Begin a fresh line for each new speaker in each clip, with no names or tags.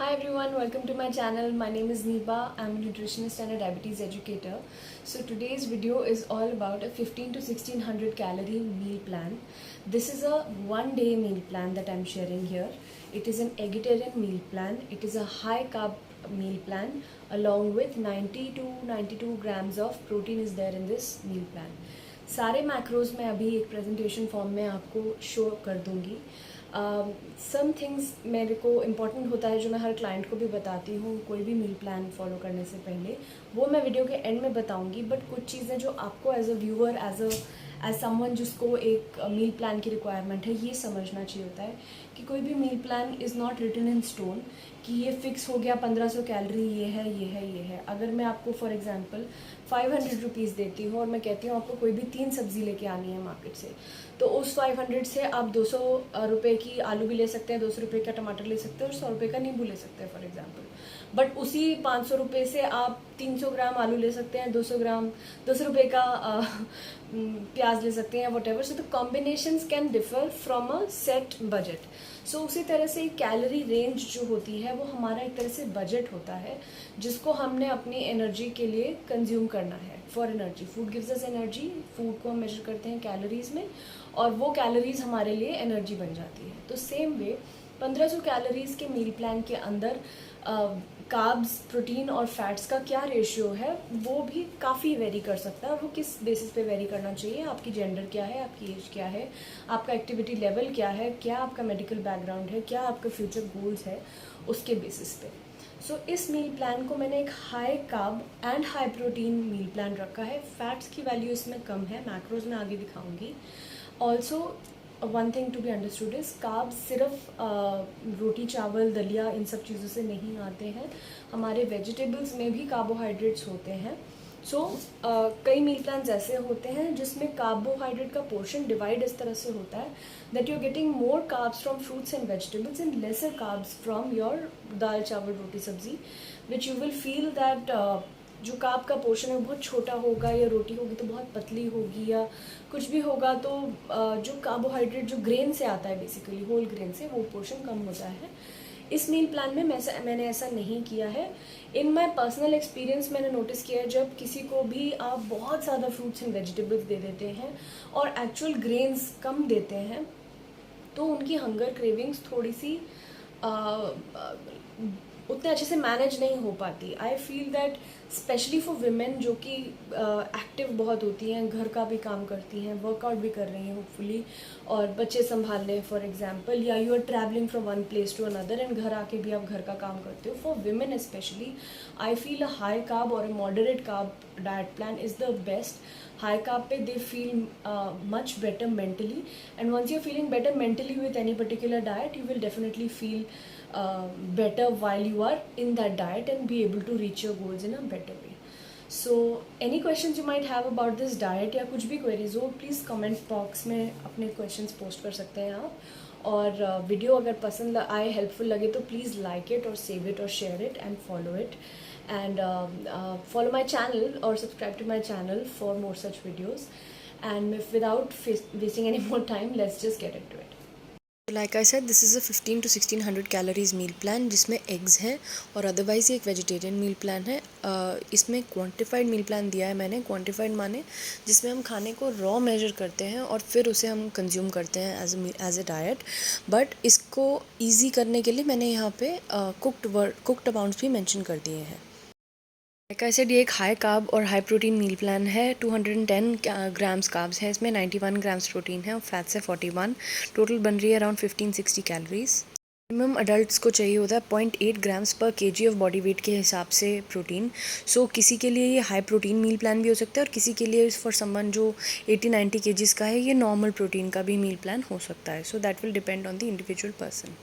Hi everyone, welcome to my channel. My name is Niba. I'm a nutritionist and a diabetes educator. So today's video is all about a 15 to 1600 calorie meal plan. This is a one-day meal plan that I'm sharing here. It is an vegetarian meal plan. It is a high carb meal plan along with 90 to 92 grams of protein is there in this meal plan. सारे macros मैं अभी एक presentation form में आपको show कर दूंगी. Some things मेरे को इम्पॉर्टेंट होता है जो मैं हर क्लाइंट को भी बताती हूँ कोई भी मील प्लान फॉलो करने से पहले, वो मैं वीडियो के एंड में बताऊँगी. बट कुछ चीज़ें जो आपको as a viewer as someone जिसको एक मील प्लान की रिक्वायरमेंट है, ये समझना चाहिए होता है कि कोई भी meal plan is not written in stone कि ये फिक्स हो गया 1500 कैलोरी ये है. अगर मैं आपको फॉर एग्जांपल 500 रुपीज़ देती हूँ और मैं कहती हूँ आपको कोई भी 3 सब्जी लेके आनी है मार्केट से, तो उस 500 से आप 200 रुपये की आलू भी ले सकते हैं, 200 रुपये का टमाटर ले सकते हैं और 100 रुपये का नींबू ले सकते हैं फॉर एग्जांपल. बट उसी 500 रुपये से आप 300 ग्राम आलू ले सकते हैं, 200 रुपये का प्याज ले सकते हैं, whatever. So the combinations can differ from a set budget. So उसी तरह से कैलोरी रेंज जो होती है वो हमारा एक तरह से बजट होता है जिसको हमने अपनी एनर्जी के लिए कंज्यूम करना है. For energy, food gives us energy. Food को हम मेजर करते हैं कैलोरीज में और वो कैलोरीज हमारे लिए एनर्जी बन जाती है. तो सेम वे 1500 कैलोरीज के मील प्लान के अंदर कार्ब्स, प्रोटीन और फैट्स का क्या रेशियो है वो भी काफ़ी वेरी कर सकता है. वो किस बेसिस पे वेरी करना चाहिए, आपकी जेंडर क्या है, आपकी एज क्या है, आपका एक्टिविटी लेवल क्या है, क्या आपका मेडिकल बैकग्राउंड है, क्या आपका फ्यूचर गोल्स है, उसके बेसिस पे. सो इस मील प्लान को मैंने एक high carb and high protein meal plan रखा है. फैट्स की वैल्यू इसमें कम है, मैक्रोज में आगे दिखाऊंगी. Also one thing to be understood is carb सिर्फ रोटी, चावल, दलिया इन सब चीज़ों से नहीं आते हैं. हमारे वेजिटेबल्स में भी कार्बोहाइड्रेट्स होते हैं. सो कई मील प्लान्स ऐसे होते हैं जिसमें कार्बोहाइड्रेट का पोर्शन डिवाइड इस तरह से होता है that you are getting more carbs from fruits and vegetables and lesser carbs from your dal, chawal, roti, sabzi, which you will feel that जो कार्ब का पोर्शन है वो बहुत छोटा होगा, या रोटी होगी तो बहुत पतली होगी, या कुछ भी होगा तो जो कार्बोहाइड्रेट जो ग्रेन से आता है, बेसिकली होल ग्रेन से, वो पोर्शन कम होता है. इस मील प्लान में मैंने ऐसा नहीं किया है. इन माई पर्सनल एक्सपीरियंस मैंने नोटिस किया है जब किसी को भी आप बहुत ज़्यादा फ्रूट्स एंड वेजिटेबल्स दे देते हैं और एक्चुअल ग्रेन्स कम देते हैं तो उनकी हंगर क्रेविंग्स थोड़ी सी उतने अच्छे से मैनेज नहीं हो पाती. I feel that specially for women जो कि एक्टिव बहुत होती हैं, घर का भी काम करती हैं, वर्कआउट भी कर रही हैं होपफुली, और बच्चे संभाल लें फॉर एग्जांपल, या you are travelling from one place to another and घर आके भी आप घर का काम करते हो. For women specially I feel a high carb or a moderate carb diet plan is the best. High carb पे they feel much better mentally, and once you're feeling better mentally with any particular diet, you will definitely feel better while you are in that diet and be able to reach your goals in a better way. So any questions you might have about this diet या कुछ भी queries हो, please comment box में अपने questions post कर सकते हैं आप. और वीडियो अगर पसंद आए, हेल्पफुल लगे तो प्लीज़ लाइक इट और सेव इट और share it and follow it. And follow my channel or subscribe to my channel for more such videos. And without wasting any more time, let's just get into it.
Like I said, this is a 15 to 1600 calories meal plan जिसमें eggs हैं और otherwise ये एक vegetarian meal plan है. इसमें quantified meal plan दिया है मैंने. क्वांटिफाइड माने जिसमें हम खाने को रॉ मेजर करते हैं और फिर उसे हम कंज्यूम करते हैं एज अ डाइट. बट इसको ईजी करने के लिए मैंने यहाँ पे कुक्ड अमाउंट्स भी मैंशन कर दिए हैं. लाइक आई सेड, ये एक हाई कार्ब और हाई प्रोटीन मील प्लान है. 210 ग्राम्स कार्ब्स हैं इसमें, 91 ग्राम्स प्रोटीन है और फैट्स है 41. टोटल बन रही है अराउंड 1560 कैलोरीज. मिनिमम अडल्ट्स को चाहिए होता है 0.8 ग्राम्स पर केजी ऑफ बॉडी वेट के हिसाब से प्रोटीन. सो किसी के लिए ये हाई प्रोटीन मील प्लान भी हो सकता है और किसी के लिए फॉर समवन जो 80-90 केजीज़ का है, ये नॉर्मल प्रोटीन का भी मील प्लान हो सकता है. So that will depend on the individual person.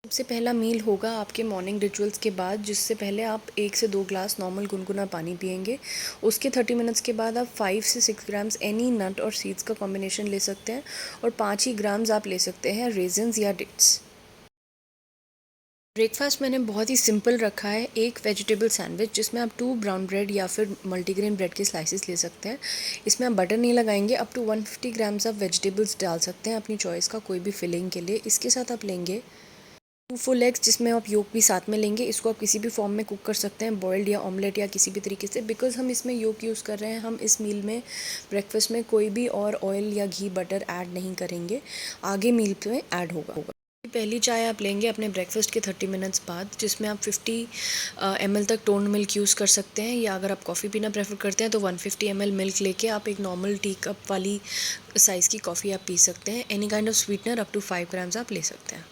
सबसे पहला मील होगा आपके मॉर्निंग रिचुअल्स के बाद, जिससे पहले आप 1 से 2 ग्लास नॉर्मल गुनगुना पानी पियेंगे. उसके 30 मिनट्स के बाद आप 5 से 6 ग्राम्स एनी नट और सीड्स का कॉम्बिनेशन ले सकते हैं और 5 ही ग्राम्स आप ले सकते हैं रेजिन्स या डेट्स. ब्रेकफास्ट मैंने बहुत ही सिंपल रखा है. एक वेजिटेबल सैंडविच जिसमें आप 2 ब्राउन ब्रेड या फिर मल्टीग्रेन ब्रेड के स्लाइसेस ले सकते हैं. इसमें आप बटर नहीं लगाएंगे. अप टू 150 ग्राम्स आप वेजिटेबल्स डाल सकते हैं अपनी चॉइस का कोई भी फिलिंग के लिए. इसके साथ आप लेंगे 2 फुल एग्स जिसमें आप योक भी साथ में लेंगे। इसको आप किसी भी फॉर्म में कुक कर सकते हैं, बॉइल्ड या ऑमलेट या किसी भी तरीके से। बिकॉज हम इसमें योक यूज़ कर रहे हैं, हम इस मील में ब्रेकफास्ट में कोई भी और ऑयल या घी बटर ऐड नहीं करेंगे, आगे मील में ऐड होगा। पहली चाय आप लेंगे अपने ब्रेकफास्ट के 30 मिनट्स बाद, जिसमें आप 50 ml तक टोन्ड मिल्क यूज़ कर सकते हैं, या अगर आप कॉफ़ी पीना प्रेफर करते हैं तो 150 ml मिल्क लेके आप एक नॉर्मल टी कप वाली साइज़ की कॉफ़ी आप पी सकते हैं। Any kind of sweetener up to 5 grams आप ले सकते हैं।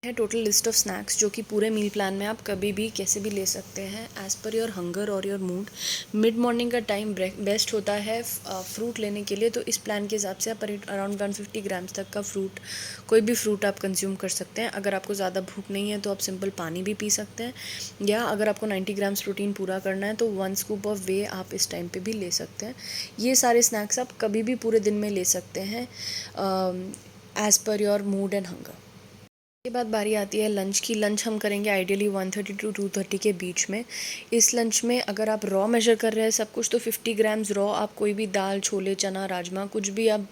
है टोटल लिस्ट ऑफ स्नैक्स जो कि पूरे मील प्लान में आप कभी भी कैसे भी ले सकते हैं एज़ पर योर हंगर और योर मूड। मिड मॉर्निंग का टाइम बेस्ट होता है फ्रूट लेने के लिए, तो इस प्लान के हिसाब से आप अराउंड 150 ग्राम्स तक का फ्रूट, कोई भी फ्रूट आप कंज्यूम कर सकते हैं। अगर आपको ज़्यादा भूख नहीं है तो आप सिंपल पानी भी पी सकते हैं, या अगर आपको 90 ग्राम्स प्रोटीन पूरा करना है तो 1 स्कूप ऑफ वे आप इस टाइम पे भी ले सकते हैं। ये सारे स्नैक्स आप कभी भी पूरे दिन में ले सकते हैं as per your mood and hunger. के बाद बारी आती है लंच की। लंच हम करेंगे आइडियली 1:30 टू 2:30 के बीच में। इस लंच में अगर आप रॉ मेजर कर रहे हैं सब कुछ, तो 50 ग्राम्स रॉ आप कोई भी दाल, छोले, चना, राजमा कुछ भी आप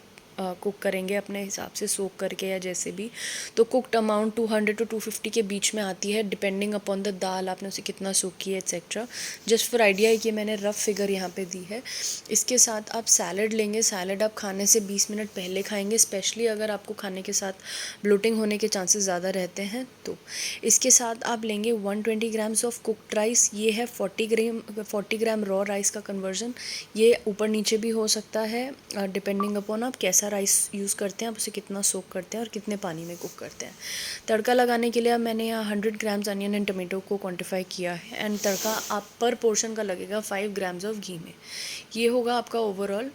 कुक करेंगे अपने हिसाब से सोक करके या जैसे भी, तो कुकड अमाउंट 200 टू 250 के बीच में आती है, डिपेंडिंग अपॉन द दाल आपने उसे कितना सोक किया एक्सेट्रा। जस्ट फॉर आइडिया है कि मैंने रफ फिगर यहाँ पे दी है। इसके साथ आप सैलड लेंगे। सैलड आप खाने से 20 मिनट पहले खाएंगे, स्पेशली अगर आपको खाने के साथ ब्लोटिंग होने के चांसेस ज़्यादा रहते हैं तो। इसके साथ आप लेंगे 120 ग्राम्स ऑफ कुकड राइस। ये है 40 ग्राम रॉ राइस का कन्वर्जन। ये ऊपर नीचे भी हो सकता है डिपेंडिंग अपॉन आप कैसा राइस यूज़ करते हैं, आप उसे कितना सोक करते हैं और कितने पानी में कुक करते हैं। तड़का लगाने के लिए अब मैंने यहाँ 100 ग्राम्स अनियन एंड टमेटो को क्वांटिफाई किया है, एंड तड़का आप पर पोर्शन का लगेगा 5 ग्राम्स ऑफ घी में। ये होगा आपका ओवरऑल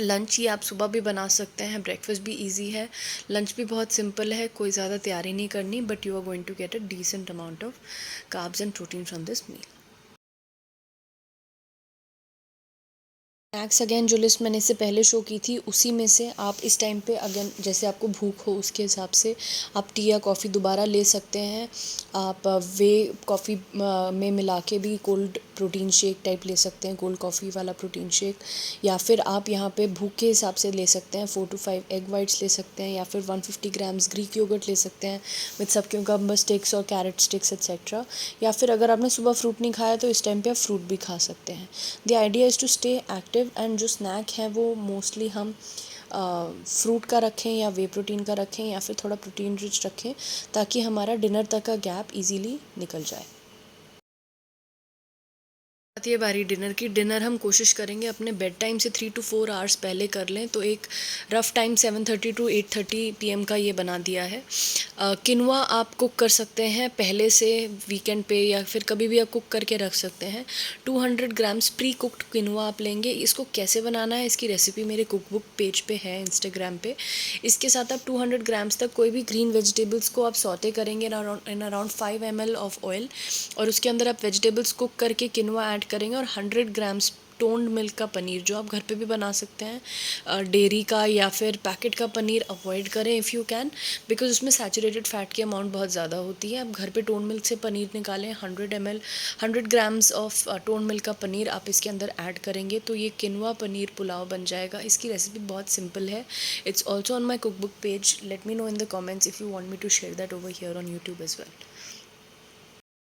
लंच। ये आप सुबह भी बना सकते हैं, ब्रेकफास्ट भी इजी है, लंच भी बहुत सिंपल है, कोई ज़्यादा तैयारी नहीं करनी, but you are going to get a decent amount of carbs and protein from this meal. Snacks again जो लिस्ट मैंने इससे पहले शो की थी उसी में से आप इस टाइम पे अगेन जैसे आपको भूख हो उसके हिसाब से आप टी या कॉफ़ी दोबारा ले सकते हैं। आप वे कॉफ़ी में मिला के भी कोल्ड प्रोटीन शेक टाइप ले सकते हैं, कोल्ड कॉफ़ी वाला प्रोटीन शेक, या फिर आप यहाँ पे भूख के हिसाब से ले सकते हैं 4 to 5 एग वाइट्स ले सकते हैं, या फिर 150 ग्राम्स ग्रीक योगर्ट ले सकते हैं विथ सब क्यूकम्बर स्टिक्स और कैरेट स्टिक्स एक्सेट्रा। या फिर अगर आपने सुबह फ्रूट नहीं खाया तो इस टाइम पे आप फ्रूट भी खा सकते हैं। The idea is to stay active, and जो स्नैक है वो मोस्टली हम फ्रूट का रखें या वे प्रोटीन का रखें या फिर थोड़ा प्रोटीन रिच रखें, ताकि हमारा डिनर तक का गैप इजीली निकल जाए। आती है बारी डिनर की। डिनर हम कोशिश करेंगे अपने बेड टाइम से 3 to 4 आवर्स पहले कर लें, तो एक रफ़ टाइम 7:30 to 8:30 PM का ये बना दिया है। किनुआ आप कुक कर सकते हैं पहले से वीकेंड पे, या फिर कभी भी आप कुक करके रख सकते हैं। 200 ग्राम्स प्री कुक्ड किनुआ आप लेंगे। इसको कैसे बनाना है इसकी रेसिपी मेरे कुकबुक पेज पे है इंस्टाग्राम पे। इसके साथ आप 200 ग्राम्स तक कोई भी ग्रीन वेजिटेबल्स को आप सौते करेंगे in around 5 ml of oil, और उसके अंदर आप वेजिटेबल्स कुक करके किनुआ ऐड करेंगे, और 100 ग्राम्स टोन्ड मिल्क का पनीर जो आप घर पे भी बना सकते हैं, डेयरी का या फिर पैकेट का पनीर अवॉइड करें इफ़ यू कैन, बिकॉज उसमें सैचुरेटेड फ़ैट की अमाउंट बहुत ज़्यादा होती है। आप घर पे टोन मिल्क से पनीर निकालें, 100 ग्राम्स ऑफ टोन मिल्क का पनीर आप इसके अंदर ऐड करेंगे, तो ये किनुआ पनीर पुलाव बन जाएगा। इसकी रेसिपी बहुत सिंपल है। It's also on my cookbook page. Let me know in the comments if you want me to share that over here on YouTube as well.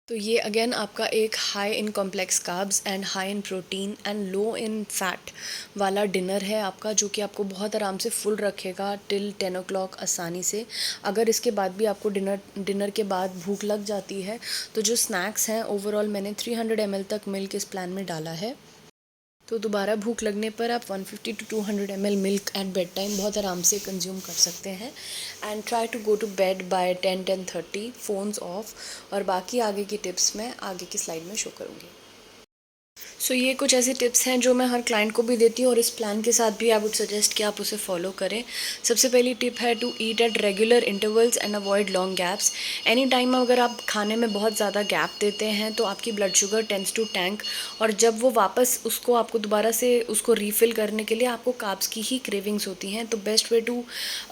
तो ये अगेन आपका एक high in complex carbs and high in protein and low in fat वाला dinner है आपका, जो कि आपको बहुत आराम से फुल रखेगा टिल 10 o'clock आसानी से। अगर इसके बाद भी आपको डिनर के बाद भूख लग जाती है तो जो स्नैक्स हैं ओवरऑल मैंने 300 ml तक मिल्क इस प्लान में डाला है, तो दोबारा भूख लगने पर आप 150 to 200 ml milk at bed time बहुत आराम से कंज्यूम कर सकते हैं। And try to go to bed by 10-10:30, phones off. और बाकी आगे की टिप्स मैं आगे की स्लाइड में शो करूँगी। सो ये कुछ ऐसी टिप्स हैं जो मैं हर क्लाइंट को भी देती हूँ, और इस प्लान के साथ भी आई वुड सजेस्ट कि आप उसे फॉलो करें। सबसे पहली टिप है to eat at regular intervals and avoid long gaps. Any time अगर आप खाने में बहुत ज़्यादा गैप देते हैं तो आपकी blood sugar tends to tank, और जब वो वापस उसको आपको दोबारा से उसको रीफ़िल करने के लिए आपको कार्ब्स की ही क्रेविंग्स होती हैं। तो best way to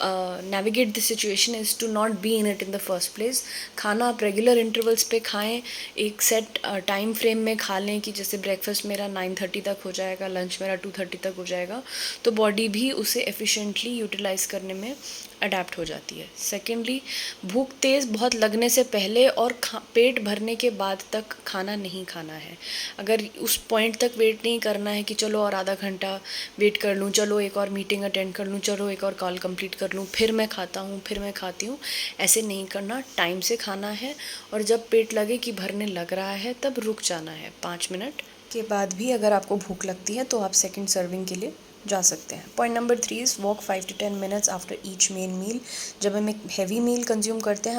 navigate the situation is to not be in it in the first place. खाना आप रेगुलर इंटरवल्स पे खाएँ, एक सेट टाइम फ्रेम में खा लें कि जैसे ब्रेकफास्ट मेरा 9:30 तक हो जाएगा, लंच मेरा 2:30 तक हो जाएगा, तो बॉडी भी उसे एफिशिएंटली यूटिलाइज़ करने में अडेप्ट हो जाती है। सेकेंडली, भूख तेज़ बहुत लगने से पहले और पेट भरने के बाद तक खाना नहीं खाना है। अगर उस पॉइंट तक वेट नहीं करना है कि चलो और आधा घंटा वेट कर लूँ, चलो एक और मीटिंग अटेंड कर लूँ, चलो एक और कॉल कंप्लीट कर लूँ, फिर मैं खाता हूँ, फिर मैं खाती हूँ, ऐसे नहीं करना। टाइम से खाना है और जब पेट लगे कि भरने लग रहा है तब रुक जाना है। 5 मिनट के बाद भी अगर आपको भूख लगती है तो आप सेकंड सर्विंग के लिए जा सकते हैं। Point number 3 is walk 5 to 10 minutes after each main meal. जब हम एक हैवी मील कंज्यूम करते हैं,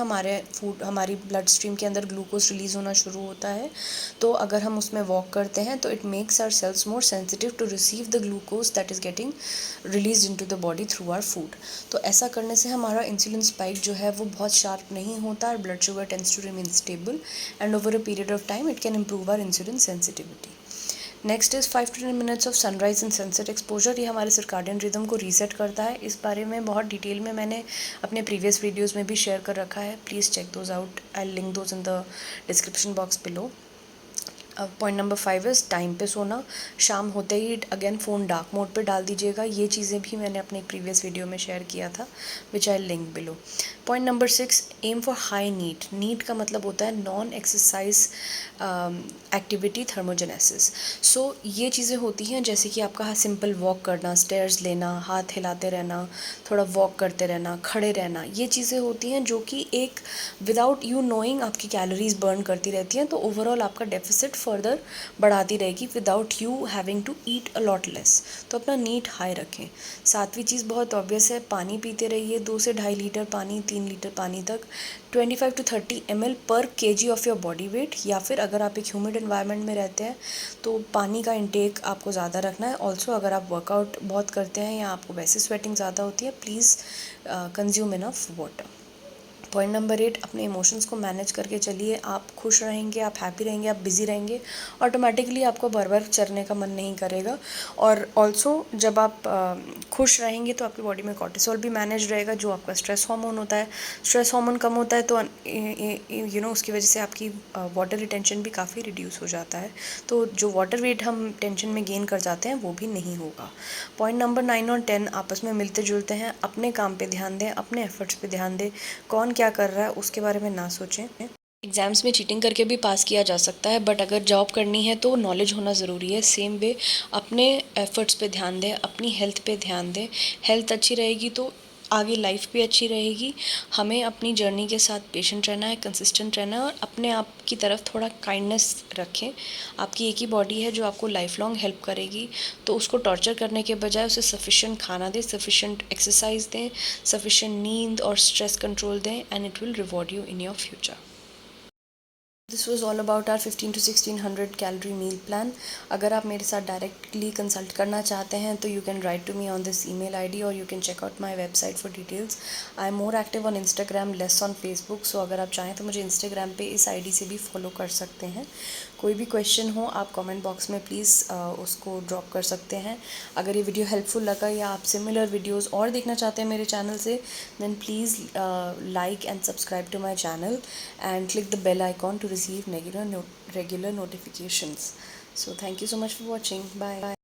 हमारी ब्लड स्ट्रीम के अंदर ग्लूकोज रिलीज़ होना शुरू होता है। तो अगर हम उसमें वॉक करते हैं तो it makes our cells more sensitive to receive the glucose that is getting release into the body through our food. तो ऐसा करने से हमारा इंसुलिन स्पाइक जो है वो बहुत शार्प नहीं होता और blood sugar tends to remain stable and over a period of time it can improve our insulin sensitivity. Next is 5 to 10 minutes of sunrise and sunset exposure. ये हमारे सर्काडियन रिदम को रीसेट करता है। इस बारे में बहुत डिटेल में मैंने अपने प्रीवियस वीडियोस में भी शेयर कर रखा है। Please check those out, I link those in the description box below. Point number 5 is time पे सोना। शाम होते ही अगेन फ़ोन डार्क मोड पे डाल दीजिएगा। ये चीज़ें भी मैंने अपने प्रीवियस वीडियो में शेयर किया था, which I link below. Point number 6, aim for high NEAT. NEAT का मतलब होता है non exercise activity thermogenesis. So ये चीज़ें होती हैं जैसे कि आपका सिंपल वॉक करना, स्टेयर्स लेना, हाथ हिलाते रहना, थोड़ा वॉक करते रहना, खड़े रहना। ये चीज़ें होती हैं जो कि एक विदाउट यू नोइंग आपकी कैलोरीज बर्न करती रहती हैं। तो ओवरऑल आपका डेफिसिट फर्दर बढ़ाती रहेगी without you having to eat a lot less. तो अपना नीट हाई रखें। 7वीं चीज़ बहुत ऑब्वियस है, पानी पीते रहिए। 2 से 2.5 लीटर पानी, 3 लीटर पानी तक। 25 to 30 ml पर kg of your body weight. या फिर अगर आप एक ह्यूमिड एनवायरनमेंट में रहते हैं तो पानी का इंटेक आपको ज़्यादा रखना है। ऑल्सो अगर आप वर्कआउट बहुत करते हैं या आपको वैसे स्वेटिंग ज़्यादा होती है, please consume enough water. Point number 8, अपने इमोशंस को मैनेज करके चलिए। आप खुश रहेंगे, आप हैप्पी रहेंगे, आप बिज़ी रहेंगे, ऑटोमेटिकली आपको बार बार चरने का मन नहीं करेगा। और ऑल्सो जब आप खुश रहेंगे तो आपकी बॉडी में कॉर्टिसोल भी मैनेज रहेगा, जो आपका स्ट्रेस हार्मोन होता है। स्ट्रेस हार्मोन कम होता है तो उसकी वजह से आपकी वाटर रिटेंशन भी काफ़ी रिड्यूस हो जाता है। तो जो वाटर वेट हम टेंशन में गेन कर जाते हैं वो भी नहीं होगा। पॉइंट नंबर 9 और 10 आपस में मिलते जुलते हैं। अपने काम पे ध्यान दें, अपने एफर्ट्स पे ध्यान दें। कौन क्या कर रहा है उसके बारे में ना सोचें। एग्ज़ाम्स में चीटिंग करके भी पास किया जा सकता है, बट अगर जॉब करनी है तो नॉलेज होना ज़रूरी है। सेम वे अपने एफर्ट्स पे ध्यान दें, अपनी हेल्थ पे ध्यान दें। हेल्थ अच्छी रहेगी तो आगे लाइफ भी अच्छी रहेगी। हमें अपनी जर्नी के साथ पेशेंट रहना है, कंसिस्टेंट रहना है और अपने आप की तरफ थोड़ा काइंडनेस रखें। आपकी एक ही बॉडी है जो आपको लाइफ लॉन्ग हेल्प करेगी, तो उसको टॉर्चर करने के बजाय उसे सफिशेंट खाना दें, सफिशेंट एक्सरसाइज दें, सफिशेंट नींद और स्ट्रेस कंट्रोल दें, and it will reward you in your future. This was all about our 15 to 1600 calorie meal plan. अगर आप मेरे साथ डायरेक्टली कंसल्ट करना चाहते हैं तो you can write to me on this email ID और you can check out my website for details. I am more active on Instagram, less on Facebook. So अगर आप चाहें तो मुझे इंस्टाग्राम पे इस ID से भी फॉलो कर सकते हैं। कोई भी क्वेश्चन हो आप कमेंट बॉक्स में प्लीज़ उसको ड्रॉप कर सकते हैं। अगर ये वीडियो हेल्पफुल लगा या आप सिमिलर वीडियोस और देखना चाहते हैं मेरे चैनल से, then please like and subscribe to my channel and click the bell icon to receive regular notifications. So thank you so much for watching. Bye.